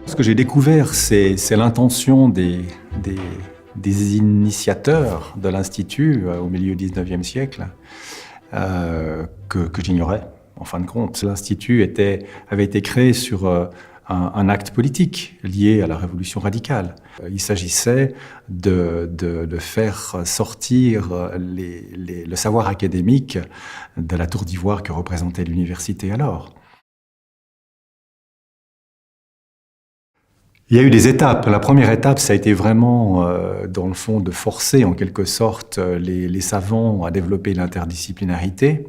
Ce que j'ai découvert, c'est l'intention des initiateurs de l'Institut au milieu du XIXe siècle que j'ignorais, en fin de compte. L'Institut avait été créé sur un acte politique lié à la Révolution radicale. Il s'agissait de faire sortir le savoir académique de la tour d'ivoire que représentait l'université alors. Il y a eu des étapes. La première étape, ça a été vraiment, dans le fond, de forcer en quelque sorte les savants à développer l'interdisciplinarité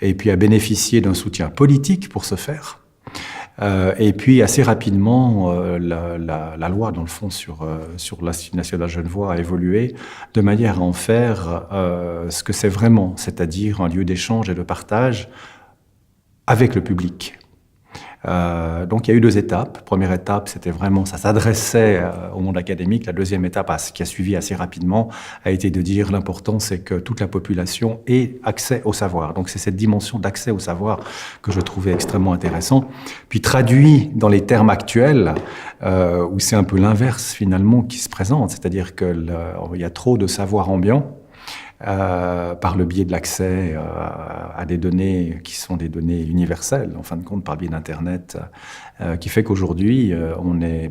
et puis à bénéficier d'un soutien politique pour ce faire. Et puis assez rapidement, la loi, dans le fond, sur l'Institut national genevois a évolué de manière à en faire ce que c'est vraiment, c'est-à-dire un lieu d'échange et de partage avec le public. Donc il y a eu deux étapes. Première étape, c'était vraiment, ça s'adressait au monde académique. La deuxième étape, qui a suivi assez rapidement, a été de dire l'important c'est que toute la population ait accès au savoir. Donc c'est cette dimension d'accès au savoir que je trouvais extrêmement intéressant. Puis traduit dans les termes actuels, où c'est un peu l'inverse finalement qui se présente, c'est-à-dire qu'il y a trop de savoir ambiant. Par le biais de l'accès à des données qui sont des données universelles, en fin de compte, par le biais d'Internet, qui fait qu'aujourd'hui, on est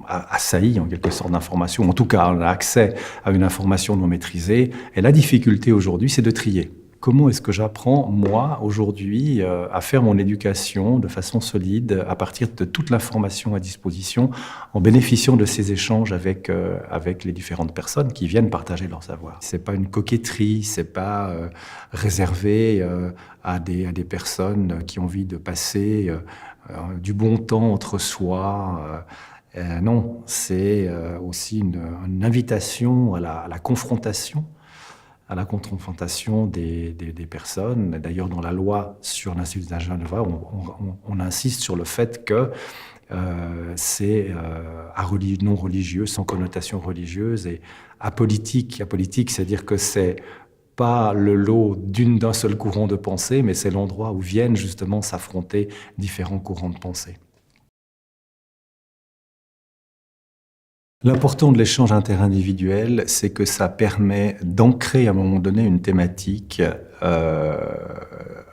assailli en quelque sorte d'informations. En tout cas, on a accès à une information non maîtrisée. Et la difficulté aujourd'hui, c'est de trier. Comment est-ce que j'apprends, moi, aujourd'hui, à faire mon éducation de façon solide à partir de toute l'information à disposition, en bénéficiant de ces échanges avec les différentes personnes qui viennent partager leur savoir. C'est pas une coquetterie, c'est pas réservé à des personnes qui ont envie de passer du bon temps entre soi. Non, c'est aussi une invitation à la confrontation, à la confrontation des personnes. D'ailleurs, dans la loi sur l'Institut national genevois, on insiste sur le fait que c'est non religieux, sans connotation religieuse, et apolitique. Apolitique, c'est-à-dire que c'est pas le lot d'un seul courant de pensée, mais c'est l'endroit où viennent justement s'affronter différents courants de pensée. L'important de l'échange interindividuel, c'est que ça permet d'ancrer à un moment donné une thématique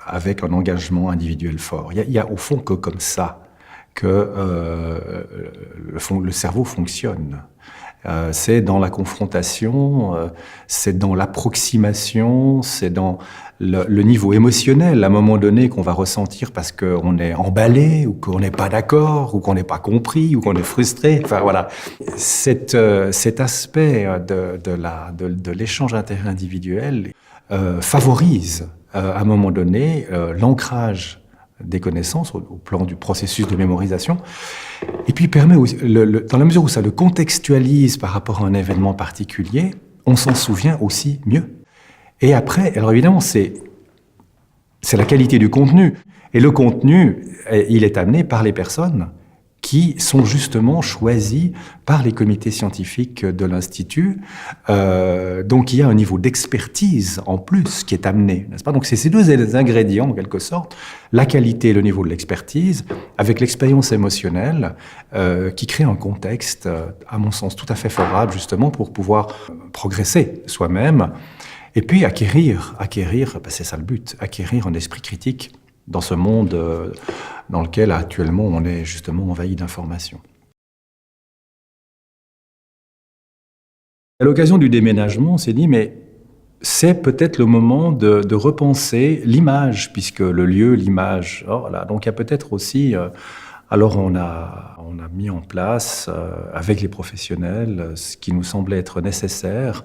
avec un engagement individuel fort. Il y a au fond que comme ça que le cerveau fonctionne. C'est dans la confrontation, c'est dans l'approximation, c'est dans le niveau émotionnel à un moment donné qu'on va ressentir parce qu'on est emballé ou qu'on n'est pas d'accord ou qu'on n'est pas compris ou qu'on est frustré. Enfin voilà, cet aspect de l'échange interindividuel favorise à un moment donné l'ancrage des connaissances au plan du processus de mémorisation, et puis permet aussi, dans la mesure où ça le contextualise par rapport à un événement particulier, on s'en souvient aussi mieux. Et après, alors évidemment, c'est la qualité du contenu. Et le contenu, il est amené par les personnes qui sont justement choisis par les comités scientifiques de l'Institut. Donc il y a un niveau d'expertise en plus qui est amené, n'est-ce pas? Donc c'est ces deux ingrédients, en quelque sorte, la qualité et le niveau de l'expertise, avec l'expérience émotionnelle, qui crée un contexte, à mon sens, tout à fait favorable, justement, pour pouvoir progresser soi-même, et puis acquérir, c'est ça le but, acquérir un esprit critique dans ce monde dans lequel actuellement on est justement envahi d'informations. À l'occasion du déménagement, on s'est dit, mais c'est peut-être le moment de repenser l'image, puisque le lieu, l'image, oh là, donc il y a peut-être aussi... alors on a mis en place, avec les professionnels, ce qui nous semblait être nécessaire,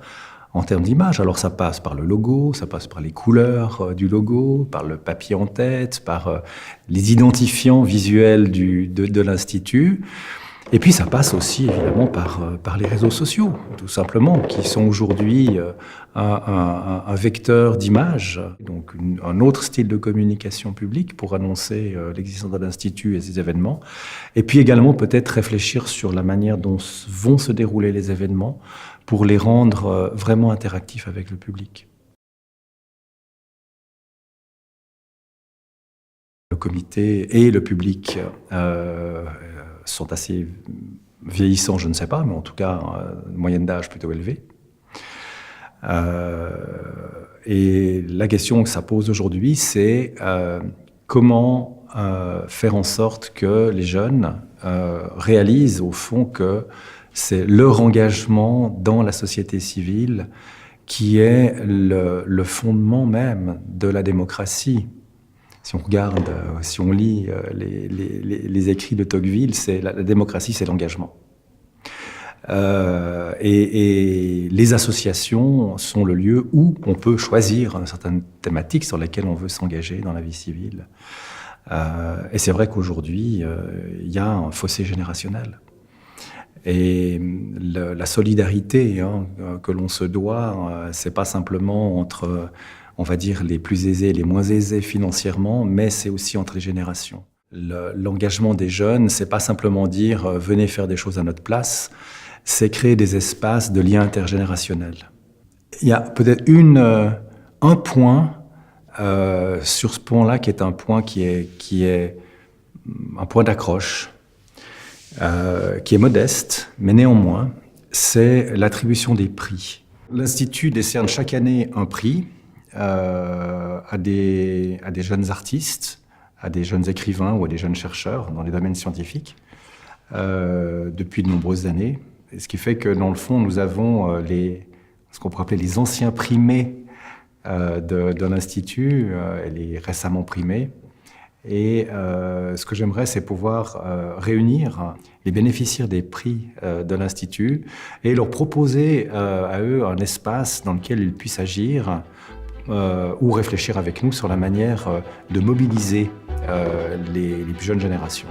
en termes d'image. Alors ça passe par le logo, ça passe par les couleurs du logo, par le papier en tête, par les identifiants visuels de l'Institut. Et puis ça passe aussi évidemment par les réseaux sociaux, tout simplement, qui sont aujourd'hui un vecteur d'image, donc un autre style de communication publique pour annoncer l'existence de l'Institut et ses événements. Et puis également peut-être réfléchir sur la manière dont vont se dérouler les événements pour les rendre vraiment interactifs avec le public. Le comité et le public sont assez vieillissants, je ne sais pas, mais en tout cas, moyenne d'âge plutôt élevée. Et la question que ça pose aujourd'hui, c'est comment faire en sorte que les jeunes réalisent au fond que c'est leur engagement dans la société civile qui est le fondement même de la démocratie. Si on regarde, si on lit les écrits de Tocqueville, la démocratie, c'est l'engagement. Et les associations sont le lieu où on peut choisir certaines thématiques sur lesquelles on veut s'engager dans la vie civile. Et c'est vrai qu'aujourd'hui, il y a un fossé générationnel. Et la solidarité que l'on se doit, c'est pas simplement entre, on va dire, les plus aisés et les moins aisés financièrement, mais c'est aussi entre les générations. L'engagement des jeunes, c'est pas simplement dire venez faire des choses à notre place, c'est créer des espaces de lien intergénérationnel. Il y a peut-être un point sur ce point-là qui est un point qui est un point d'accroche, qui est modeste, mais néanmoins, c'est l'attribution des prix. L'Institut décerne chaque année un prix à des jeunes artistes, à des jeunes écrivains ou à des jeunes chercheurs dans les domaines scientifiques depuis de nombreuses années. Et ce qui fait que, dans le fond, nous avons ce qu'on pourrait appeler les anciens primés de l'Institut, les récemment primés. Et ce que j'aimerais, c'est pouvoir réunir les bénéficiaires des prix de l'Institut et leur proposer à eux un espace dans lequel ils puissent agir ou réfléchir avec nous sur la manière de mobiliser les plus jeunes générations.